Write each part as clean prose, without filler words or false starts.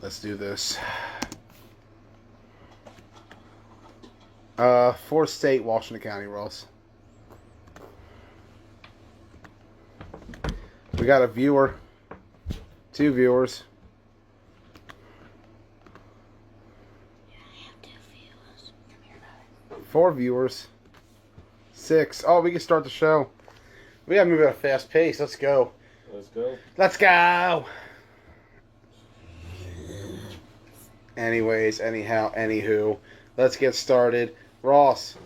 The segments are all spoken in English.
Let's do this. Fourth state, Washington County, Ross. We got a viewer. 2 viewers. Yeah, I have 2 viewers. Come here, brother. 4 viewers. 6. Oh, we can start the show. We gotta move at a fast pace. Let's go. Let's go. Let's go. Anyways, anyhow, anywho, let's get started. Ross,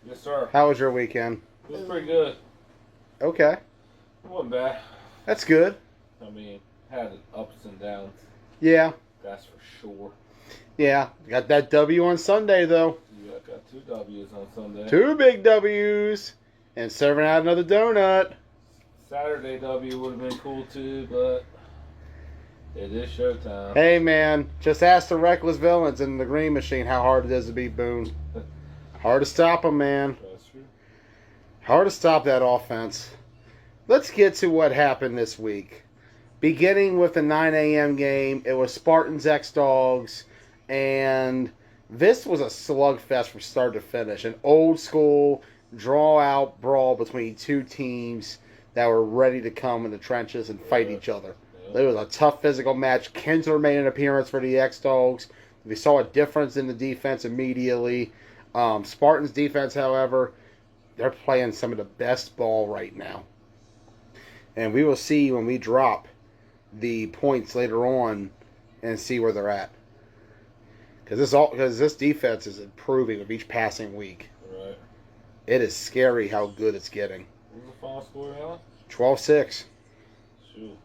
Yes, sir. how was your weekend? It was pretty good. Okay, It wasn't bad. that's good. I mean, had its ups and downs. Yeah, That's for sure. yeah. Got that W on Sunday, though. Yeah, I got 2 W's on Sunday. 2 big W's. And serving out another donut. Saturday W would have been cool too, but it is showtime. Hey, man, just ask the Reckless Villains in the Green Machine how hard it is to beat Boone. Hard to stop them, man. That's true. Hard to stop that offense. Let's get to what happened this week. Beginning with the 9 a.m. game, it was Spartans X Dogs, and this was a slugfest from start to finish. An old school draw-out brawl between 2 teams that were ready to come in the trenches and fight each other. Yeah. It was a tough physical match. Kinsler made an appearance for the X Dogs. We saw a difference in the defense immediately. Spartans defense, however, they're playing some of the best ball right now. And we will see when we drop the points later on and see where they're at. Because this defense is improving with each passing week. Right. It is scary how good it's getting. What was the final score, Alan? 12-6. Shoot.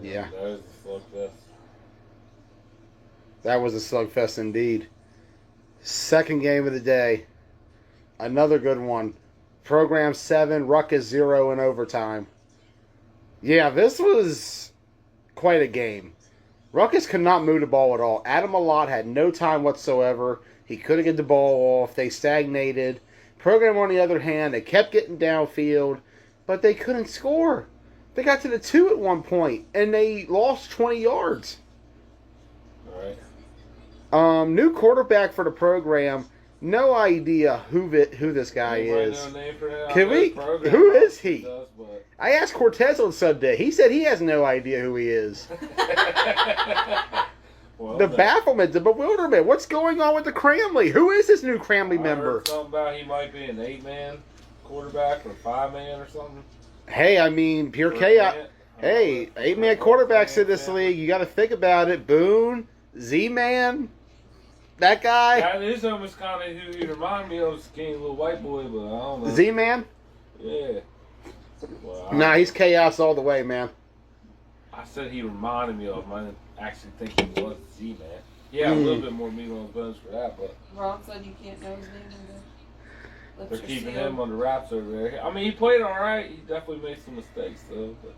Yeah. That is a slugfest. That was a slugfest indeed. Second game of the day. Another good one. Program 7, Ruckus 0 in overtime. Yeah, this was quite a game. Ruckus could not move the ball at all. Adam Malott had no time whatsoever. He couldn't get the ball off. They stagnated. Program, on the other hand, they kept getting downfield, but they couldn't score. They got to the 2 at one point, and they lost 20 yards. Alright. New quarterback for the program. No idea who this guy Anybody is. know a name for that? Can I know we? the program Who is obviously he? does, but- I asked Cortez on Sunday. He said he has no idea who he is. Well, The then, bafflement, the bewilderment. What's going on with the Cramley? Who is this new Cramley I member? heard something about he might be an 8-man quarterback or 5-man or something. Hey, I mean, pure Or chaos. man. Hey, I don't know. 8-man quarterbacks in this Yeah. league. You got to think about it. Boone, Z-Man, that guy, That is almost kind of who he reminded me of, skinny little white boy, but I don't know. Z-Man. Yeah. Well, Nah, he's chaos all the way, man. I said he reminded me of him. I didn't actually think he was Z-Man. Yeah, a little bit more meat on his bones for that, but Ron said you can't know his name either. they're keeping him under wraps over there. I mean, he played all right. He definitely made some mistakes, though. But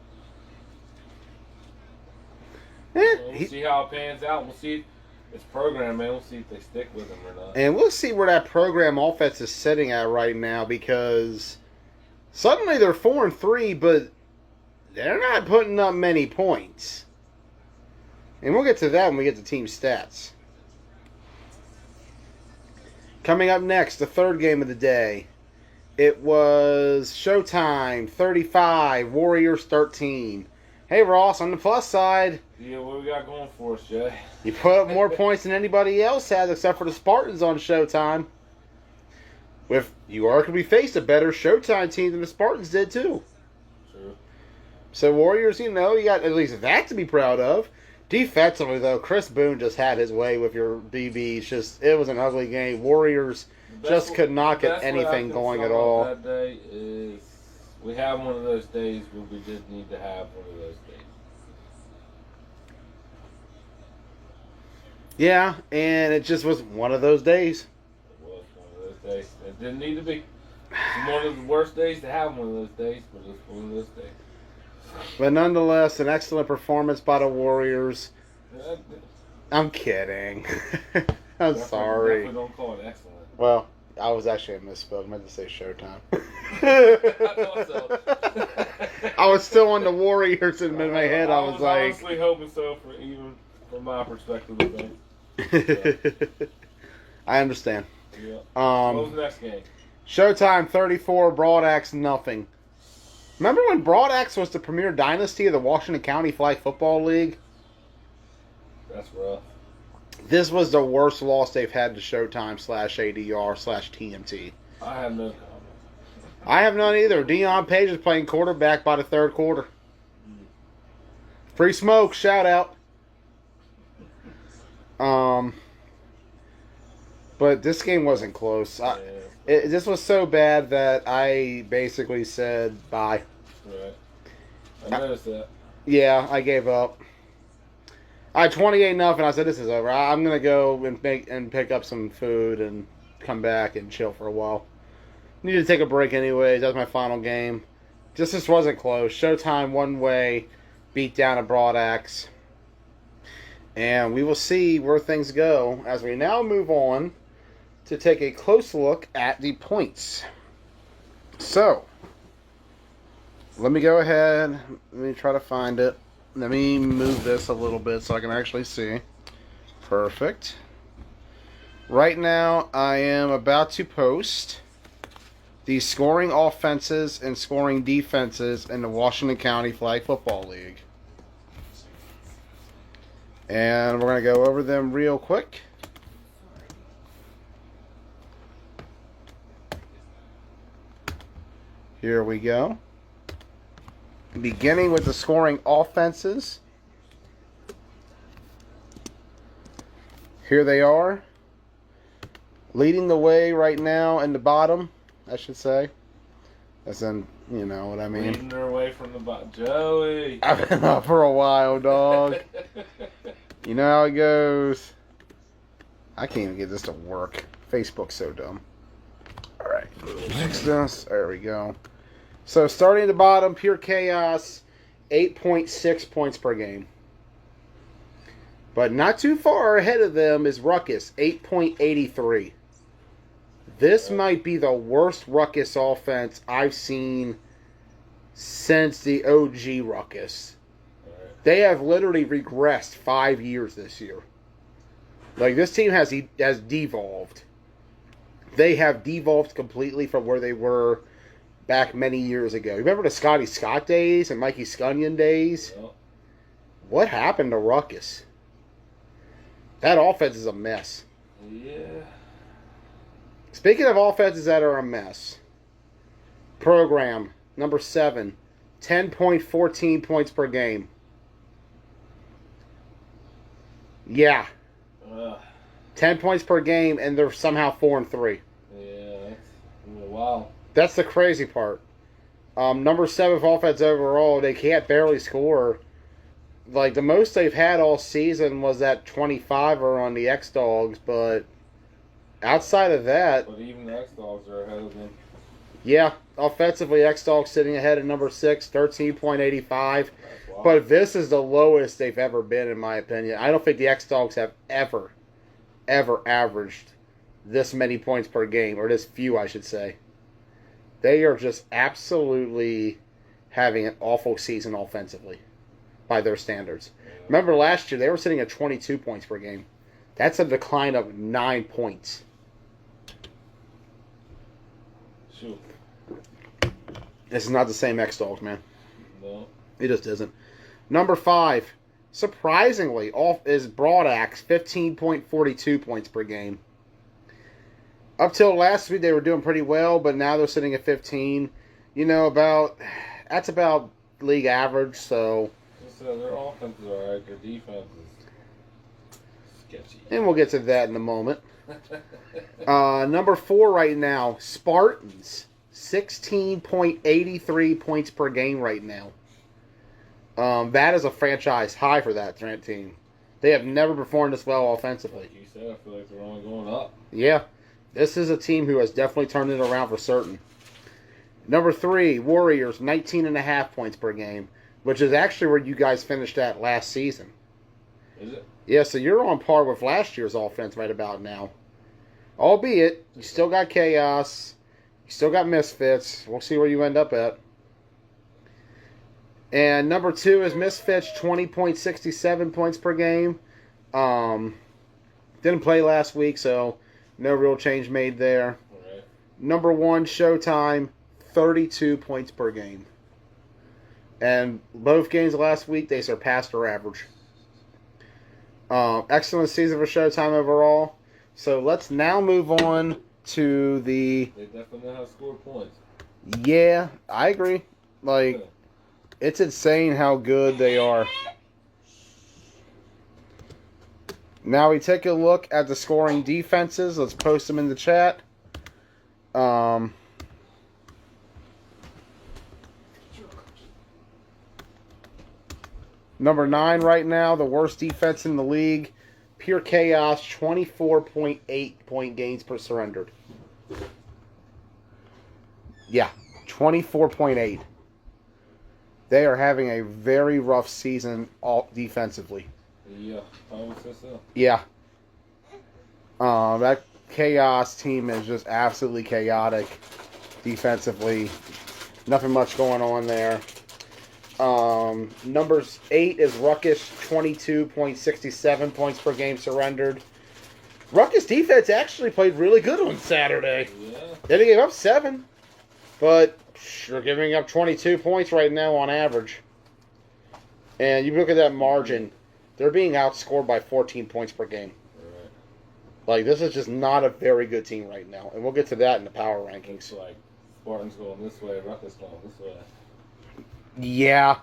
we'll see how it pans out. We'll see. It's program, man. We'll see if they stick with him or not. And we'll see where that program offense is sitting at right now, because suddenly they're 4-3, but they're not putting up many points. And we'll get to that when we get to team stats. Coming up next, the third game of the day. It was Showtime 35, Warriors 13. Hey, Ross, on the plus side, Yeah, what we got going for us, Jay? you put up more points than anybody else has except for the Spartans on Showtime. With you arguably faced a better Showtime team than the Spartans did, too. True. So, Warriors, you got at least that to be proud of. Defensively, though, Chris Boone just had his way with your DBs. It was an ugly game. Warriors just could not get anything going at all. That day is we have one of those days where we just need to have one of those days. Yeah, and it just was one of those days. It was one of those days. It didn't need to be. It's one of the worst days to have one of those days, but it's one of those days. But nonetheless, an excellent performance by the Warriors. Yeah, I'm kidding. I'm definitely- sorry. Definitely don't call it excellent. Well, I was actually a misspoke. I meant to say Showtime. I thought so. I was still on the Warriors in my head. I was like, honestly hoping so, from my perspective of things. I understand. Yeah. What was Um, the next game? Showtime 34, Broadaxe nothing. Remember when Broadaxe was the premier dynasty of the Washington County Flag Football League? That's rough. This was the worst loss they've had to Showtime /ADR/TMT. I have no comment. I have none either. Dion Page is playing quarterback by the third quarter. Free smoke, shout out. But this game wasn't close. Yeah, This was so bad that I basically said bye. right. I noticed that. Yeah, I gave up. I had 28-0. I said this is over. I'm gonna go and pick up some food and come back and chill for a while. Need to take a break anyways. That was my final game. This wasn't close. Showtime one way, beat down a Broadaxe. And we will see where things go as we now move on to take a close look at the points. So, let me go ahead. Let me try to find it. Let me move this a little bit so I can actually see. Perfect. Right now, I am about to post the scoring offenses and scoring defenses in the Washington County Flag Football League. And we're going to go over them real quick. Here we go. Beginning with the scoring offenses. Here they are. Leading the way right now in the bottom, I should say. As in, you know what I mean. Leading their way from the bottom. Joey. I've been up for a while, dog. You know how it goes. I can't even get this to work. Facebook's so dumb. Alright, fix this. There we go. So starting at the bottom, Pure Chaos, 8.6 points per game. But not too far ahead of them is Ruckus, 8.83. This might be the worst Ruckus offense I've seen since the OG Ruckus. They have literally regressed 5 years this year. Like, this team has devolved. They have devolved completely from where they were back many years ago. Remember the Scotty Scott days and Mikey Scunyon days? Yep. What happened to Ruckus? That offense is a mess. Yeah. Speaking of offenses that are a mess, program number 7, 10.14 points per game. Yeah. 10 points per game, and they're somehow 4-3. Yeah, that's wow. That's the crazy part. Number 7 offense overall, they can't barely score. Like, the most they've had all season was that 25er on the X-Dogs, but outside of that, But even the X-Dogs are ahead of them. yeah, offensively, X-Dogs sitting ahead at number 6, 13.85. That's wild. But this is the lowest they've ever been, in my opinion. I don't think the X-Dogs have ever averaged this many points per game, or this few, I should say. They are just absolutely having an awful season offensively by their standards. Yeah. Remember last year, they were sitting at 22 points per game. That's a decline of 9 points. Shoot. This is not the same X-Dogs, man. No. It just isn't. Number 5, surprisingly, off is Broadaxe, 15.42 points per game. Up till last week, they were doing pretty well, but now they're sitting at 15. You know, that's about league average, so. So their offense is alright, their defense is sketchy. And we'll get to that in a moment. Number 4 right now, Spartans, 16.83 points per game right now. That is a franchise high for that team. They have never performed this well offensively. Like you said, I feel like they're only going up. Yeah, this is a team who has definitely turned it around for certain. Number 3, Warriors, 19.5 points per game, which is actually where you guys finished at last season. Is it? Yeah, so you're on par with last year's offense right about now. Albeit, you still got Chaos. You still got Misfits. We'll see where you end up at. And number 2 is Misfits, 20.67 points per game. Didn't play last week, so no real change made there. Alright. Number 1, Showtime, 32 points per game. And both games last week, they surpassed their average. Excellent season for Showtime overall. So let's now move on to the... They definitely know how to score points. Yeah, I agree. Like, it's insane how good they are. Now we take a look at the scoring defenses. Let's post them in the chat. Number 9 right now, the worst defense in the league. Pure Chaos, 24.8 point gains per surrendered. Yeah, 24.8. They are having a very rough season all defensively. Yeah, I would say so. Yeah. That Chaos team is just absolutely chaotic defensively. Nothing much going on there. Numbers 8 is Ruckus, 22.67 points per game surrendered. Ruckus defense actually played really good on Saturday. Yeah. They gave up 7, but they're giving up 22 points right now on average. And you look at that margin, they're being outscored by 14 points per game. Alright. Like, this is just not a very good team right now. And we'll get to that in the power rankings. It's like Spartans going this way, Ruckus going this way. Yeah.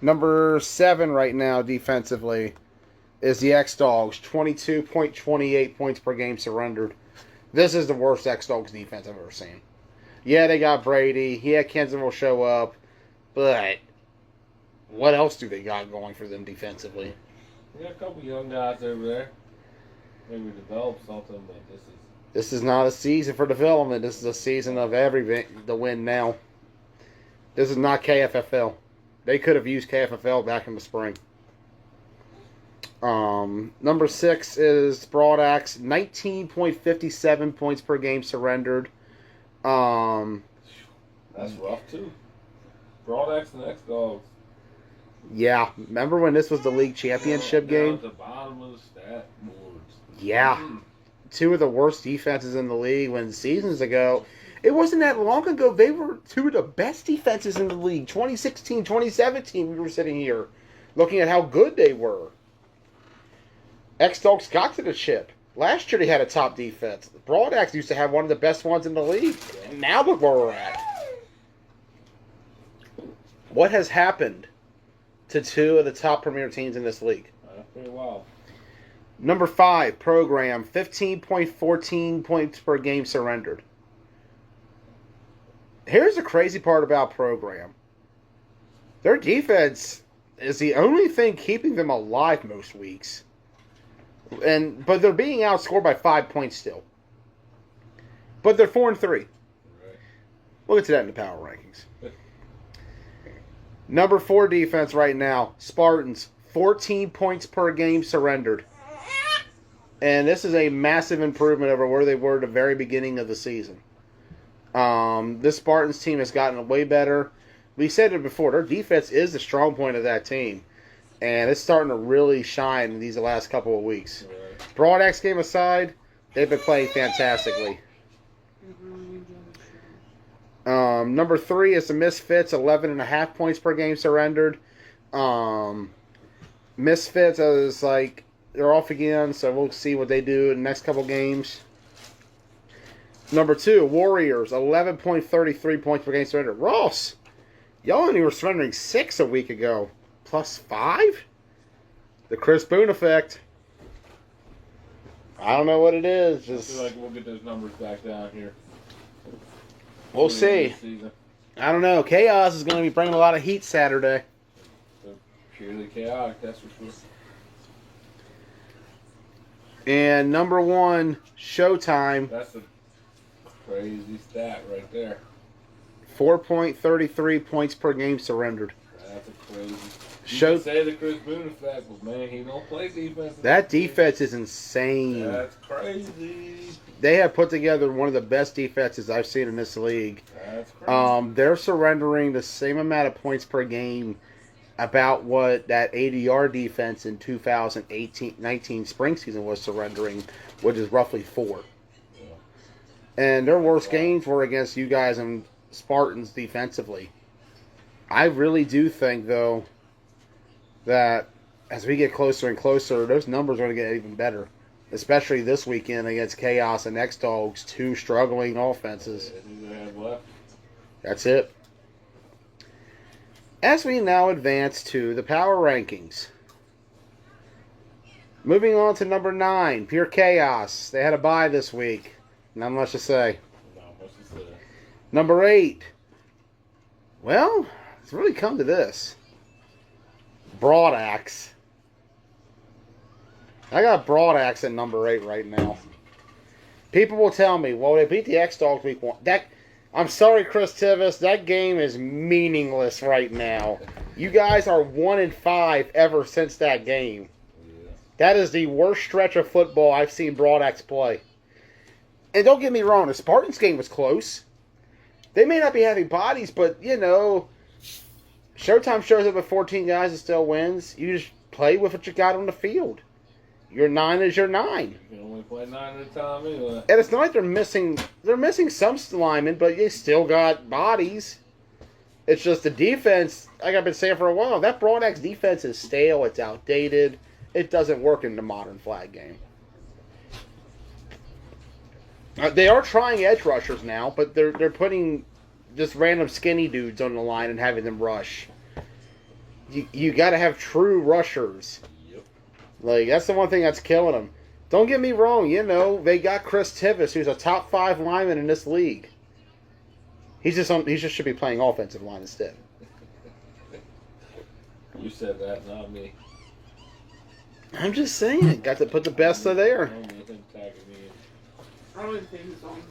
Number 7 right now defensively is the X-Dogs, 22.28 points per game surrendered. This is the worst X-Dogs defense I've ever seen. Yeah, they got Brady. Yeah, Kenson will show up. But what else do they got going for them defensively? We got a couple young guys over there. Maybe develop something, but This is not a season for development. This is a season of the win now. This is not KFFL. They could have used KFFL back in the spring. Number 6 is Broad Axe, 19.57 points per game surrendered. that's rough too. Broad Axe and X-Dogs. Yeah, remember when this was the league championship They're game? at the bottom of the stat boards. Yeah. 2 of the worst defenses in the league when seasons ago. It wasn't that long ago. They were 2 of the best defenses in the league. 2016, 2017, we were sitting here looking at how good they were. X-Dogs got to the chip. Last year they had a top defense. Broad Axe used to have one of the best ones in the league. And now look where we're at. What has happened to 2 of the top premier teams in this league? That's pretty wild. Number 5, Program, 15.14 points per game surrendered. Here's the crazy part about Program. Their defense is the only thing keeping them alive most weeks. But they're being outscored by 5 points still. But they're 4-3. Right. We'll get to that in the power rankings. Number 4 defense right now, Spartans, 14 points per game surrendered. And this is a massive improvement over where they were at the very beginning of the season. This Spartans team has gotten way better. We said it before, their defense is the strong point of that team. And it's starting to really shine in these last couple of weeks. Right. Broad Axe game aside, they've been playing fantastically. Number 3 is the Misfits, 11.5 points per game surrendered. Misfits is like, they're off again, so we'll see what they do in the next couple games. Number 2, Warriors, 11.33 points per game surrendered. Ross, y'all only were surrendering 6 a week ago. Plus 5? The Chris Boone effect. I don't know what it is. I Just feel like we'll get those numbers back down here. we'll see. This season. I don't know. Chaos is going to be bringing a lot of heat Saturday. They're purely chaotic, that's for sure. And number 1, Showtime, That's a crazy stat right there. 4.33 points per game surrendered. That's a crazy. You Show can say the Chris Boone effect, but man, he don't play defense. that defense is insane. That's crazy. They have put together one of the best defenses I've seen in this league. That's crazy. They're surrendering the same amount of points per game about what that ADR defense in 2018-19 spring season was surrendering, which is roughly 4. Yeah. And their worst games were against you guys and Spartans defensively. I really do think, though, that as we get closer and closer, those numbers are going to get even better. Especially this weekend against Chaos and X-Dogs, 2 struggling offenses. Who they have left? That's it. As we now advance to the power rankings. Moving on to number 9, Pure Chaos. They had a bye this week. Not much to say. Not much to say. Number 8. Well, it's really come to this. Broadaxe. I got Broadaxe at number 8 right now. People will tell me, well, they beat the X-Dogs week 1. I'm sorry, Chris Tivis, that game is meaningless right now. You guys are 1-5 ever since that game. Yeah. That is the worst stretch of football I've seen Broadaxe play. And don't get me wrong, the Spartans game was close. They may not be having bodies, but, you know, Showtime shows up with 14 guys and still wins. You just play with what you got on the field. Your 9 is your 9. You can only play 9 at a time anyway. And it's not like they're missing some linemen, but you still got bodies. It's just the defense, like I've been saying for a while, that Broadaxe defense is stale, it's outdated. It doesn't work in the modern flag game. They are trying edge rushers now, but they're putting just random skinny dudes on the line and having them rush. You got to have true rushers. Yep. Like, that's the one thing that's killing them. Don't get me wrong, you know, they got Chris Tivis, who's a top 5 lineman in this league. He just should be playing offensive line instead. You said that, not me. I'm just saying, got to put the best of there. Don't let him tagging me. I don't even think he's on.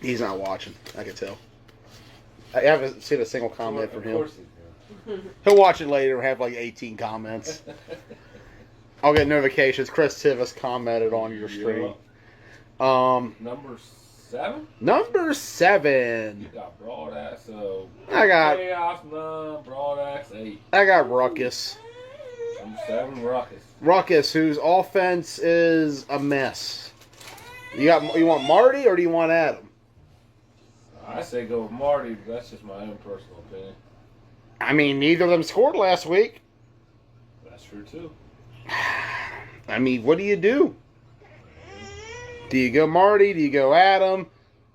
He's not watching, I can tell. I haven't seen a single comment from Of him. course he's He'll watch it later and have like 18 comments. good. I'll get notifications. Chris Tivis commented on your stream. Number 7? Number 7. You got Broadaxe, so I got- Chaos 9, Broadaxe 8. I got Ruckus. Number 7, Ruckus. Ruckus, whose offense is a mess. You want Marty or do you want Adam? I say go with Marty, but that's just my own personal opinion. I mean, neither of them scored last week. That's true too. I mean, what do you do? Do you go Marty? Do you go Adam?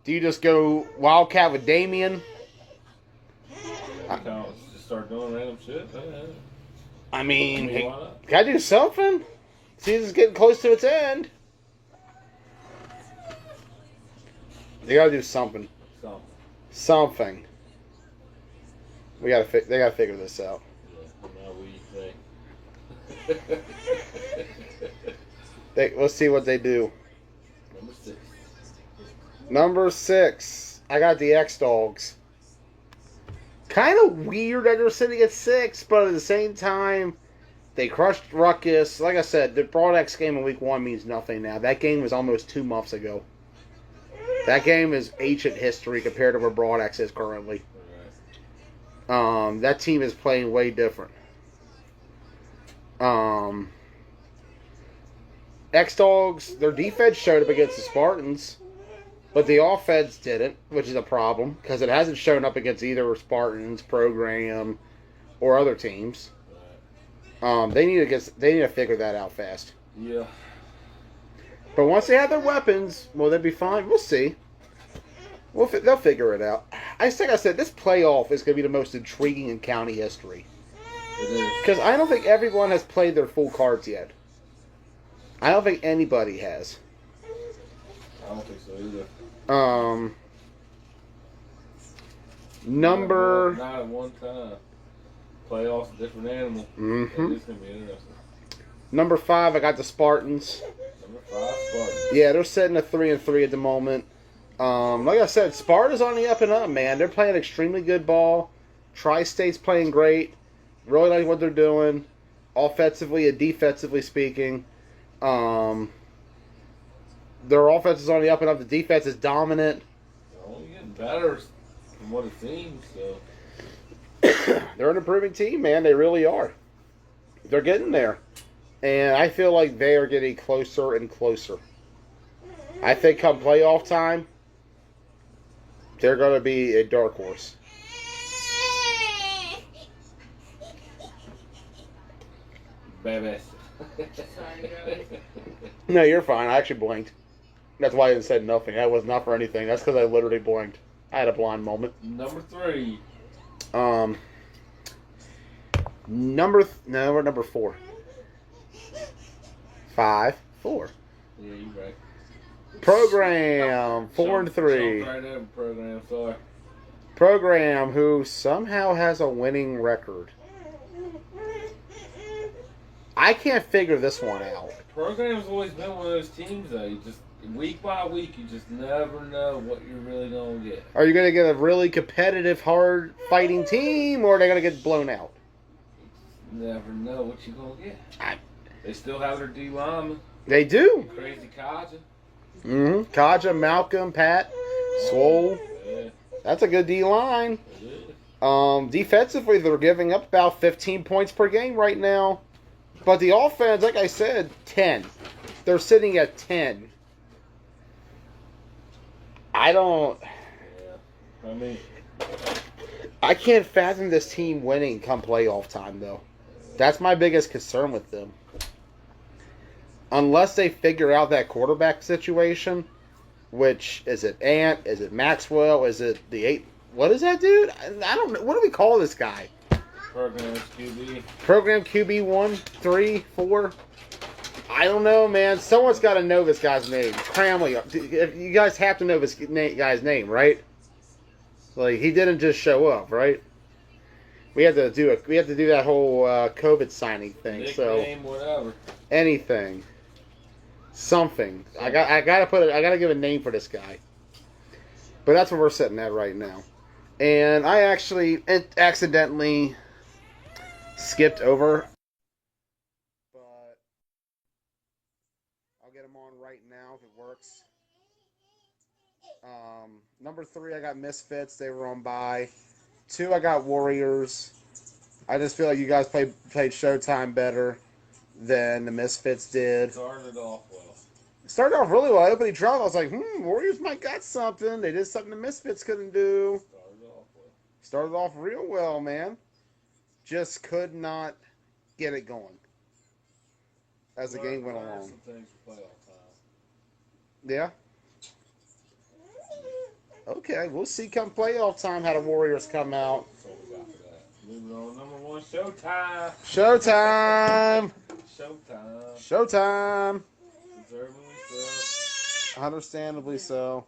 Do you just go Wildcat with Damien? Just start doing random shit. I mean, Why not? gotta do something. Season's getting close to its end. They gotta do something. Something. They gotta figure this out. Yeah, now what do you think? Let's see what they do. Number 6. Number 6. I got the X-Dogs. Kind of weird that they're sitting at 6, but at the same time, they crushed Ruckus. Like I said, the Broadaxe game in week 1 means nothing now. That game was almost 2 months ago. That game is ancient history compared to where Broadaxe is currently. That team is playing way different. X-Dogs, their defense showed up against the Spartans, but the offense didn't, which is a problem because it hasn't shown up against either Spartans, Program, or other teams. They need to figure that out fast. Yeah. But once they have their weapons, will they be fine? We'll see. They'll figure it out. I think I said this playoff is going to be the most intriguing in county history. It is. Because I don't think everyone has played their full cards yet. I don't think anybody has. I don't think so either. Number... Not at one time. Playoffs, a different animal. Mhm. It's going to be interesting. Number 5, I got the Spartans. Number 5, Spartans. Yeah, they're sitting at 3-3 at the moment. Like I said, Sparta's on the up and up, man. They're playing extremely good ball. Tri-State's playing great. Really like what they're doing, offensively and defensively speaking. Their offense is on the up and up. The defense is dominant. They're only getting better from what it seems. So They're an improving team, man. They really are. They're getting there. And I feel like they are getting closer and closer. I think come playoff time, they're going to be a dark horse. baby. Sorry, guys. No, you're fine. I actually blinked. That's why I said nothing. That was not for anything. That's because I literally blinked. I had a blind moment. Number 3. We're number 4. 5, 4. Yeah, you're right. Program 4 and 3. Right over program. Sorry. Program who somehow has a winning record. I can't figure this one out. Program's always been one of those teams though. You just week by week, you just never know what you're really gonna get. Are you going to get a really competitive, hard fighting team, or are they going to get blown out? You just never know what you're gonna get. They still have their D lineman, They do. Crazy Kaja. Mm-hmm. Kaja, Malcolm, Pat, Swole. Yeah, That's a good D line. it is. Defensively, they're giving up about 15 points per game right now. But the offense, like I said, 10. They're sitting at 10. I can't fathom this team winning come playoff time, though. That's my biggest concern with them. Unless they figure out that quarterback situation, which, is it Ant? Is it Maxwell? Is it the 8? What is that dude? I don't know. What do we call this guy? Program's QB. Program QB 1, 3, 4. I don't know, man. Someone's got to know this guy's name. Cramley. You guys have to know this guy's name, right? Like, he didn't just show up, right? We had to do that whole COVID signing thing. Nickname, whatever. Anything, something. I gotta give a name for this guy. But that's where we're sitting at right now. And I actually accidentally skipped over. But I'll get them on right now if it works. Number 3, I got Misfits. They were on bye. 2, I got Warriors. I just feel like you guys played Showtime better than the Misfits did. Started off well. Started off really well. Opening drive, I was like, Warriors might got something. They did something the Misfits couldn't do. Started off real well, man. Just could not get it going as the game went along. Some things for playoff time. Yeah. Okay, we'll see come playoff time how the Warriors come out. That's all we got for that. Moving on, number 1, Showtime. Showtime! Showtime. Showtime! Deservingly so. Understandably so.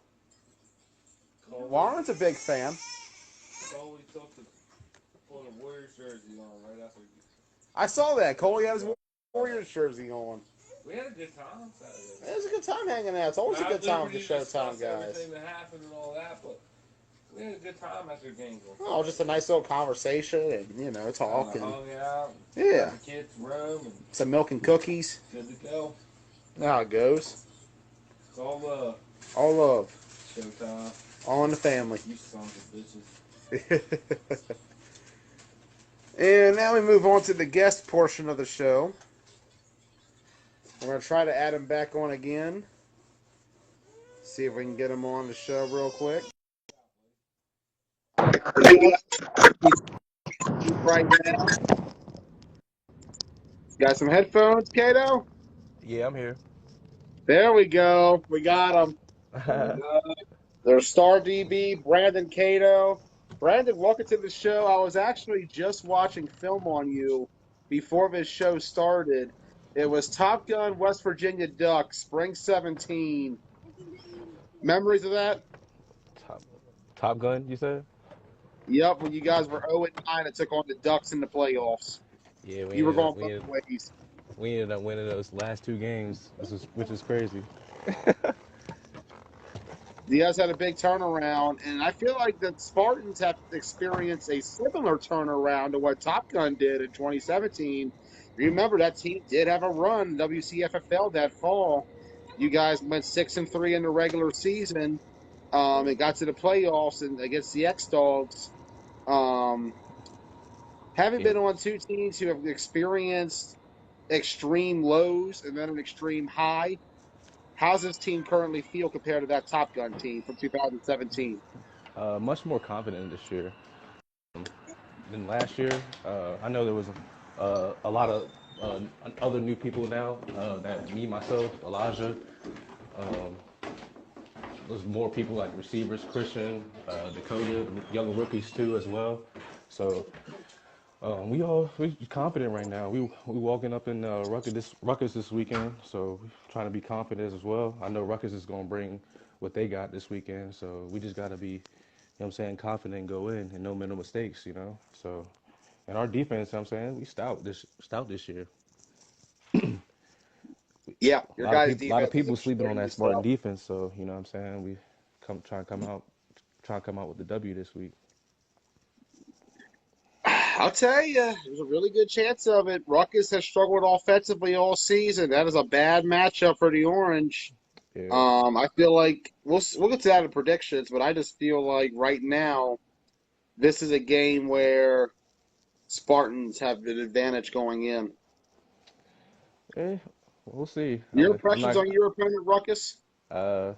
Warren's a big fan. Coley took the Warriors jersey on right after. I saw that. Coley had his Warriors jersey on. We had a good time Saturday. It was a good time hanging out. It's always a good time with the Showtime guys. Everything that happened and all that, but we had a good time after the game. Oh, just a nice little conversation and, talk. And, hung out. Yeah. The kids' room. And some milk and cookies. good to go. You know how it goes. It's all love. All love. Showtime. All in the family. You sons of bitches. And now we move on to the guest portion of the show. We're going to try to add him back on again. See if we can get him on the show real quick. Right now. Got some headphones, Kato? Yeah, I'm here. There we go. We got him. There's Star DB, Brandon Cato. Brandon, welcome to the show. I was actually just watching film on you before this show started. It was Top Gun, West Virginia Ducks, Spring 17. Memories of that? Top Gun, you said? Yep, when you guys were 0-9 and took on the Ducks in the playoffs. Yeah, You were going both ways. we ended up winning those last 2 games, which is crazy. You guys had a big turnaround, and I feel like the Spartans have experienced a similar turnaround to what Top Gun did in 2017. Remember that team did have a run WCFFL that fall. You guys went 6-3 in the regular season. It got to the playoffs and against the X Dogs. Um, having Yeah. been on two teams who have experienced extreme lows and then an extreme high, how's this team currently feel compared to that Top Gun team from 2017? Much more confident this year than last year. I know there was a lot of other new people now. That me myself, Elijah. Um, there's more people like receivers, Christian, Dakota, young rookies too as well. So we confident right now. We walking up in Ruckus this weekend, so we trying to be confident as well. I know Ruckus is gonna bring what they got this weekend, so we just gotta be, you know what I'm saying, confident and go in and no mental mistakes, you know. So and our defense, you know what I'm saying, we stout this year. Yeah, A your lot of guys' people, a lot of defense is people sleeping on extremely that Spartan stout. defense, so you know what I'm saying. We try and come out with the W this week. I'll tell you, there's a really good chance of it. Ruckus has struggled offensively all season. That is a bad matchup for the Orange. Yeah, I feel like we'll get to that in predictions, but I just feel like right now this is a game where Spartans have the advantage going in. eh, we'll see. Your I'm impressions not. on your opponent, Ruckus? Uh,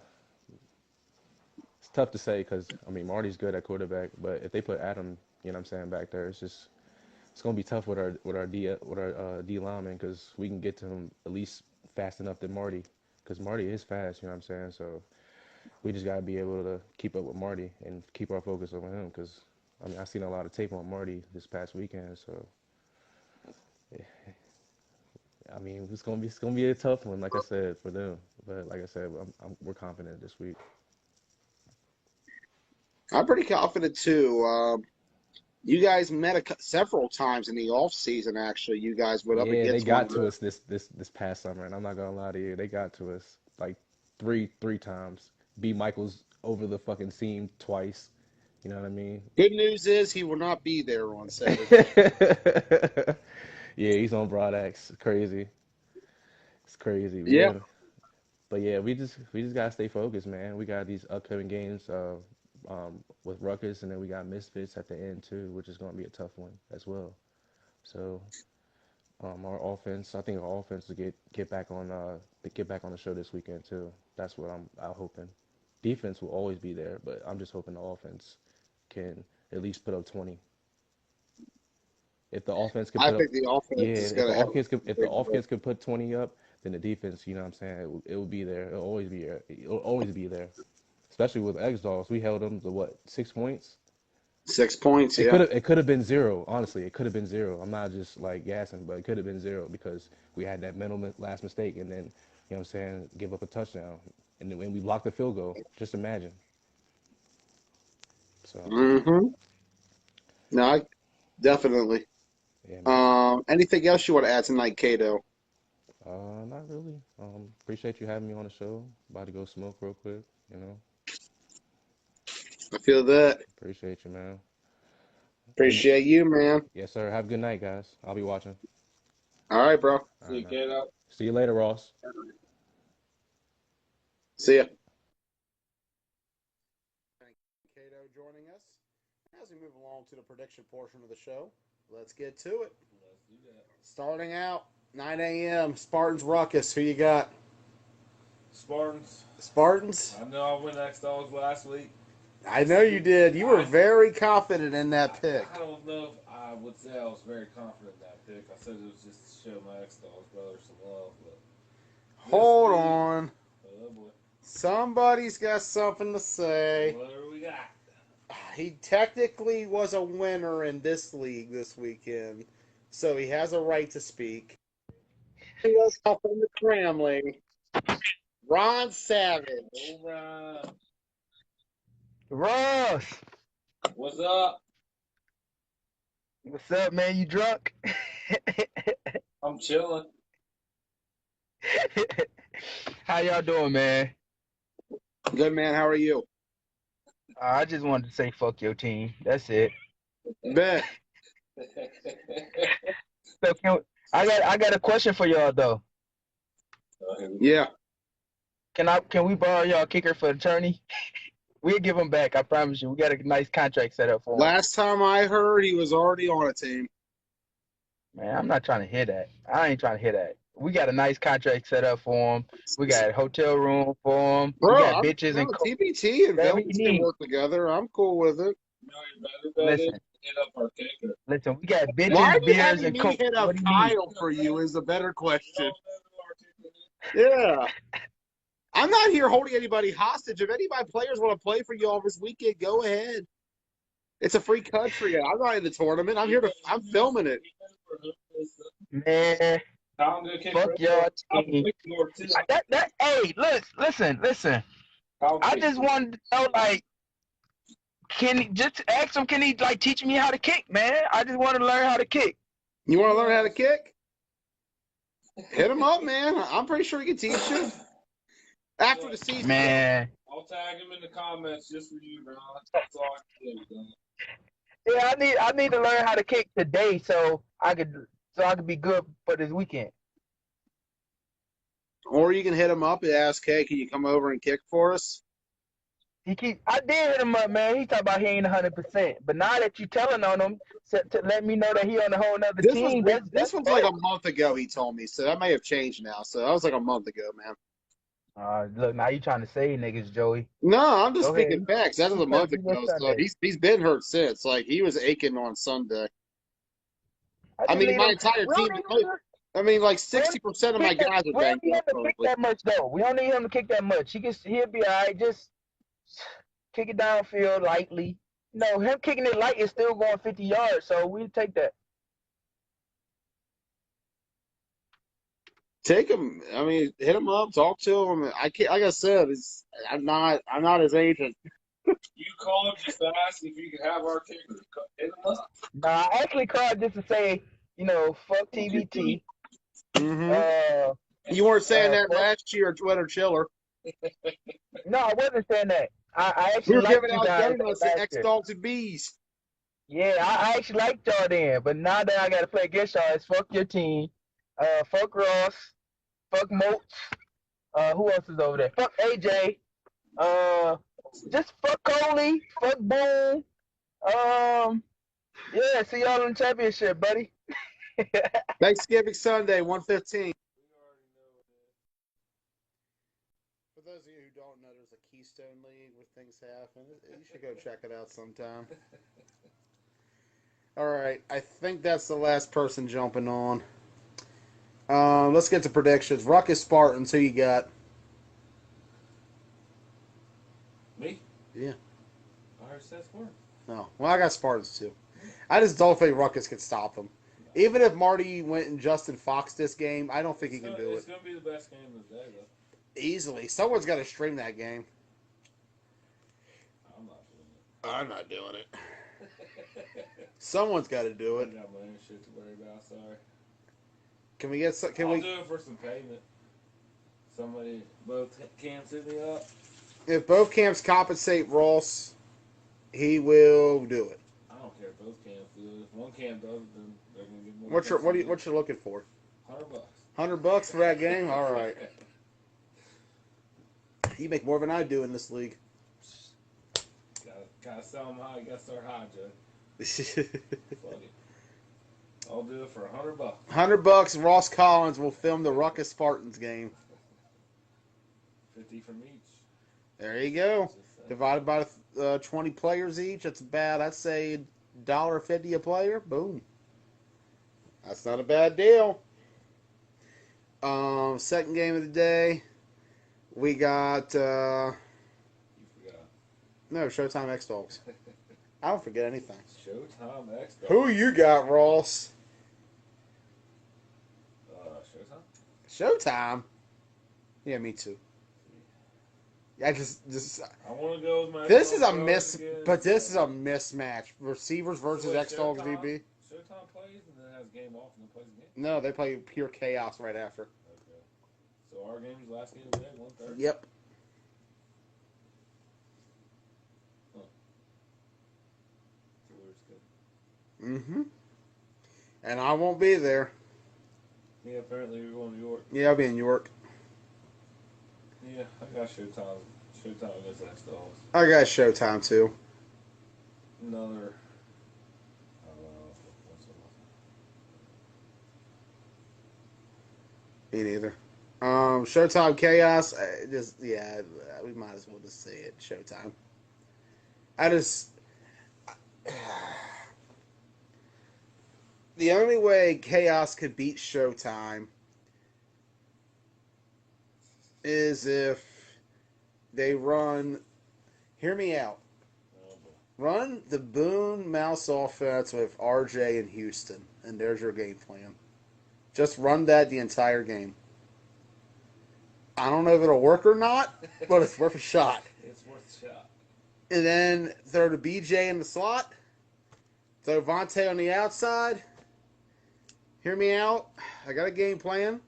it's tough to say because I mean Marty's good at quarterback, but if they put Adam, you know what I'm saying, back there, it's gonna be tough with our D lineman because we can get to him at least fast enough than Marty because Marty is fast, you know what I'm saying. So we just gotta be able to keep up with Marty and keep our focus on him because I mean I seen a lot of tape on Marty this past weekend, so I mean it's gonna be a tough one, like I said, for them. But like I said, we're confident this week. I'm pretty confident too. You guys met several times in the off season. Actually, you guys went up Yeah, they against one got another. to us this past summer, and I'm not gonna lie to you, they got to us like three times. B Michaels over the fucking seam twice. You know what I mean? Good news is he will not be there on Saturday. Yeah, he's on Broad X. Crazy. It's crazy. Yeah, But yeah, we just gotta stay focused, man. We got these upcoming games with Ruckus, and then we got Misfits at the end too, which is gonna be a tough one as well. So our offense, I think our offense will get back on the show this weekend too. That's what I'm hoping. Defense will always be there, but I'm just hoping the offense can at least put up 20. If the offense could I put up, think the yeah, offense is going to have if a the big role. offense could put 20 up, then the defense, you know what I'm saying, it will be there. It'll always be there. It'll always be there. Especially with X Dogs, we held them to what, 6 points? 6 points, It yeah. could have been zero. Honestly, it could have been zero. I'm not just like gassing, but it could have been zero because we had that last mistake, and then you know what I'm saying, give up a touchdown, and then when we blocked the field goal, just imagine. So Mm-hmm. No, definitely. yeah, man. Anything else you want to add tonight, Kato? Not really. Appreciate you having me on the show. About to go smoke real quick. You know, I feel that. appreciate you, man. Hey, Appreciate you, man. yes, sir. Have a good night, guys. I'll be watching. All right, bro. All See right, you, man. Kato. See you later, Ross. See ya. Thank you, Kato, joining us. As we move along to the prediction portion of the show, let's get to it. Let's do that. Starting out, 9 a.m. Spartans Ruckus. Who you got? Spartans. Spartans? I know I went X Dogs last week. I know you did. You were very confident in that pick. I don't know if I would say I was very confident in that pick. I said it was just to show my X Dogs brothers some love, but Hold week, on. oh boy, Somebody's got something to say. what do we got? He technically was a winner in this league this weekend, so he has a right to speak. He goes up from the Cramling. Ron Savage. Alright. Ross, What's up? what's up, man? You drunk? I'm chilling. How y'all doing, man? Good man. How are you? I just wanted to say fuck your team. That's it. Bet. So I got a question for y'all though. Yeah. Can we borrow y'all kicker for the tourney? We'll give him back. I promise you. We got a nice contract set up for him. Last time I heard, he was already on a team. Man, I'm not trying to hear that. I ain't trying to hear that. We got a nice contract set up for him. We got a hotel room for him. We got bitches and coke, TBT and whatever he Villains can needs. work together. I'm cool with it. No, you better bet it. Listen, Hit up our kicker. listen. We got Why bitches, are you beers, having and me coke. hit up What do you need? Kyle for you is a better question. Yeah. I'm not here holding anybody hostage. If anybody players want to play for you all this weekend, go ahead. It's a free country. I'm not in the tournament. I'm filming it. Man, fuck your team. Hey, listen. I just wanted to know, like, just ask him, can he, like, teach me how to kick, man? I just want to learn how to kick. You want to learn how to kick? Hit him up, man. I'm pretty sure he can teach you. After the season. Man. I'll tag him in the comments just for you, bro. That's all I can do. Yeah, I need to learn how to kick today so I could be good for this weekend. Or you can hit him up and ask, hey, can you come over and kick for us? I did hit him up, man. He talking about he ain't 100%. But now that you telling on him to let me know that he on a whole nother team, this was like a month ago he told me, so that may have changed now. So that was like a month ago, man. Look, now you trying to say niggas, Joey. No, I'm just Go speaking ahead. facts. That was a month ago. So he's been hurt since. Like he was aching on Sunday. I mean, my entire team. I mean, like 60% of my guys are banged up. We don't need him to kick that much, though. We don't need him to kick that much. He'll be all right. Just kick it downfield lightly. No, him kicking it light is still going 50 yards, so we'll take that. Take him. I mean, hit him up, talk to him. I can't. Like I said, I'm not his agent. You called just to ask if you could have our kicker. Hit him up. Nah, I actually called just to say, fuck TBT. Mm-hmm. You weren't saying that last year, Twitter Chiller. No, I wasn't saying that. I actually we were liked giving you out guys donuts to X Dogs and Bees. Yeah, I actually liked y'all then, but now that I got to play against y'all, it's fuck your team. Fuck Ross. Fuck Moats. Who else is over there? Fuck AJ. Just fuck Coley. Fuck Boone. Yeah, see y'all in the championship, buddy. Thanksgiving Sunday, 1:15. For those of you who don't know, there's a Keystone League where things happen. You should go check it out sometime. All right, I think that's the last person jumping on. Let's get to predictions. Ruckus Spartans, who you got? Me? Yeah. I already said Spartans. No. Well, I got Spartans too. I just don't think Ruckus can stop them. Even if Marty went and Justin Fox this game, I don't think he can do it. It's going to be the best game of the day, though. Easily. Someone's got to stream that game. I'm not doing it. I'm not doing it. Someone's got to do it. I got my own shit to worry about, sorry. Can we get some? I'll do it for some payment. Somebody, both camps hit me up. If both camps compensate Ross, he will do it. I don't care if both camps do it. If one camp does it, then they're going to get more. What you looking for? $100. $100 for that game? All right. You make more than I do in this league. Gotta sell them high. Gotta start high, Joe. Fuck it. I'll do it for $100. $100. Ross Collins will film the Ruckus Spartans game. 50 from each. There you go. Divided by 20 players each. That's about, I'd say, $1.50 a player. Boom. That's not a bad deal. Second game of the day, we got. You forgot. No, Showtime X Dogs. I don't forget anything. Showtime X Dogs. Who you got, Ross? Showtime? Showtime? Yeah, me too. I just. I want to go with my. This is a mismatch. Receivers versus X Dogs DB. Showtime plays and then has game off and then plays a game. No, they play pure chaos right after. Okay. So our game's last game of the day, 1:30. Yep. Mm-hmm. And I won't be there. Yeah, apparently you're going to York. Yeah, I'll be in York. Yeah, I got Showtime. Showtime against X Dogs. I got Showtime too. Another. I don't know. What's Me neither. Showtime Chaos. We might as well just say it. Showtime. I just. The only way Chaos could beat Showtime is if they run. Hear me out. Run the Boone Mouse offense with RJ and Houston, and there's your game plan. Just run that the entire game. I don't know if it'll work or not, but it's worth a shot. It's worth a shot. And then throw the BJ in the slot. Throw Vontae on the outside. Hear me out. I got a game plan.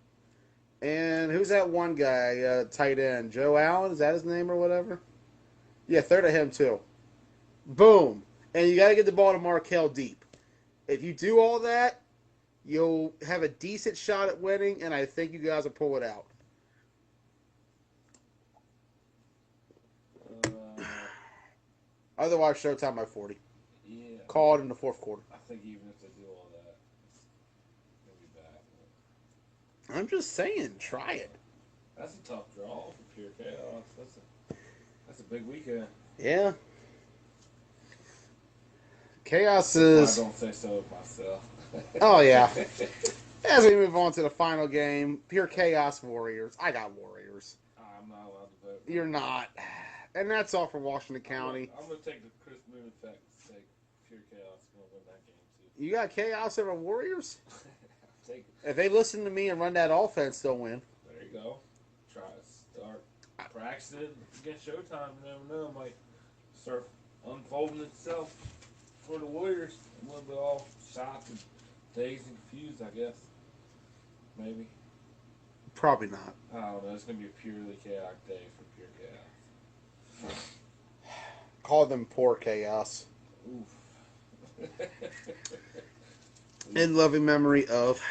And who's that one guy, tight end? Joe Allen? Is that his name or whatever? Yeah, throw to him too. Boom. And you got to get the ball to Markel deep. If you do all that, you'll have a decent shot at winning, and I think you guys will pull it out. Otherwise, Showtime by 40. Yeah. Call it in the fourth quarter. I think even if they do all that, it's going to be bad. I'm just saying, try it. That's a tough draw for Pure Chaos. That's a big weekend. Yeah. Chaos I is. don't say so myself. Oh, yeah. As we move on to the final game, Pure Chaos Warriors. I got Warriors. I'm not allowed to vote. You're not. And that's all from Washington County. I'm going to take the Chris Moon effect and say Pure Chaos is going to win that game, too. You got Chaos over Warriors? I'll take it. If they listen to me and run that offense, they'll win. There you go. Try to start practicing against Showtime. You never know. It might start unfolding itself for the Warriors. A little bit all shocked and dazed and confused, I guess. Maybe. Probably not. I don't know. It's going to be a purely chaotic day for Pure Chaos. Call them poor Chaos. Oof. In loving memory of.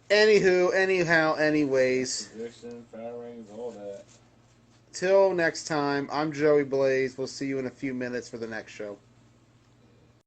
Anywho, anyhow, anyways. Prediction, fire rings, all that. Till next time, I'm Joey Blaze. We'll see you in a few minutes for the next show.